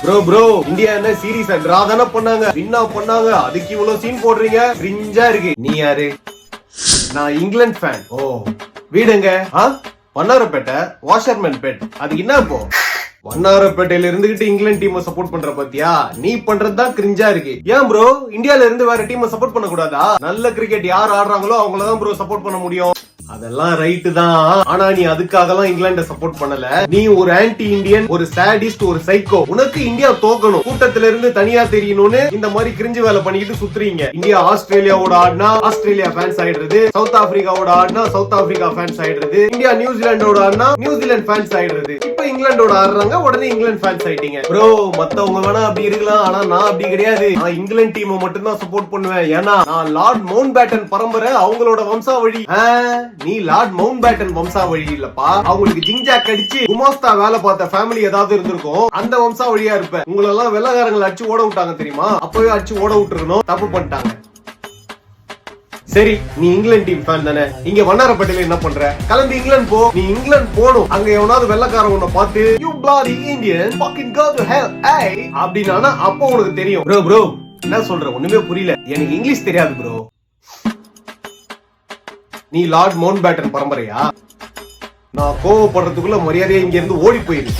Bro India என்ன series draw தானே பண்ணாங்க, வின்னா பண்ணாங்க, அதுக்கு இவ்வளவு சீன் போடுறீங்க, கிரிஞ்சா இருக்கு. நீ யாரு? நான் இங்கிலாந்து ஃபேன். ஓ வீடுங்க? வண்ணாரப்பேட்டை வாஷர்மேன் பெட். அதுக்கு என்ன இப்போ? வண்ணாரப்பேட்டையில இருந்துகிட்டு இங்கிலாந்து டீமை சப்போர்ட் பண்ற பாத்தியா? நீ பண்றதுதான் கிரிஞ்சா இருக்கு. ஏன் ப்ரோ இந்தியால இருந்து வேற டீமை சப்போர்ட் பண்ண கூடாதா? நல்ல கிரிக்கெட் யார் ஆடுறாங்களோ அவங்களதான் ப்ரோ சப்போர்ட் பண்ண முடியும். அதெல்லாம் ரைட்டு தான். ஆனா நீ அதுக்காகலாம் இங்கிலாண்ட சப்போர்ட் பண்ணல. நீ ஒரு ஆன்டி இந்தியன், ஒரு சாடிஸ்ட், ஒரு சைக்கோ. உனக்கு இந்தியா தோக்கணும், கூட்டத்துல இருந்து தனியா தெரியணும்னு இந்த மாதிரி கிரிஞ்சு வேலை பண்ணிக்கிட்டு சுத்துறீங்க. இந்தியா ஆஸ்திரேலியாவோட ஆடினா ஆஸ்திரேலியா ஃபேன்ஸ் ஆயிடுறது, சவுத் ஆப்பிரிக்காவோட ஆடினா சவுத் ஆப்பிரிக்கா ஃபேன்ஸ் ஆயிடுறது, இந்தியா நியூசிலாண்டோட ஆடினா நியூசிலாந்து ஃபேன்ஸ் ஆயிடுறது. இப்ப இங்கிலாண்டோட ஆடுறாங்க, உடனே இங்கிலாந்து ஃபேன்ஸ் ஆயிட்டீங்க. ப்ரோ மத்தவங்க வேணா அப்படி இருக்கலாம், ஆனா நான் அப்படி கிடையாது. நான் இங்கிலாந்து டீமை மட்டும் தான் சப்போர்ட் பண்ணுவேன். ஏன்னா நான் லார்ட் மவுண்ட் பேட்டன் பரம்பரை, அவங்களோட வம்சாவழி. நீ லார்ட் மவுண்ட் பேட்டன் வம்சாவழி இல்லப்பா. அவங்களுக்கு ஜிங்ஜாக் அடிச்சு குமாஸ்தா வேலை பார்த்த ஃபேமிலி ஏதாவது இருந்திருக்கும், அந்த வம்சாவழியா இருப்ப. உங்களெல்லாம் வெள்ளக்காரங்களை அடிச்சு ஓட விட்டாங்க தெரியுமா? அப்பவே அடிச்சு ஓட விட்டுருக்கணும், தப்பு பண்ணிட்டாங்க. சரி நீ இங்கிலாந்து டீம் ஃபேன் தானே, இங்க வண்ணாரப்பேட்டையில என்ன பண்ற? கிளம்பி இங்கிலாந்து போ. நீ இங்கிலாந்து போணும், அங்க எவனாவது வெள்ளக்காரன் உன்னை பார்த்து you bloody Indian fucking go to hell அப்படின்னா அப்போ உனக்கு தெரியும். ப்ரோ என்ன சொல்ற? ஒண்ணுமே புரியல, எனக்கு இங்கிலீஷ் தெரியாது ப்ரோ. நீ லார்ட் மவுண்ட் பேட்டன் பரம்பரையா? நான் கோவப்படுறதுக்குள்ள மரியாதையா இங்க இருந்து ஓடி போயிரு.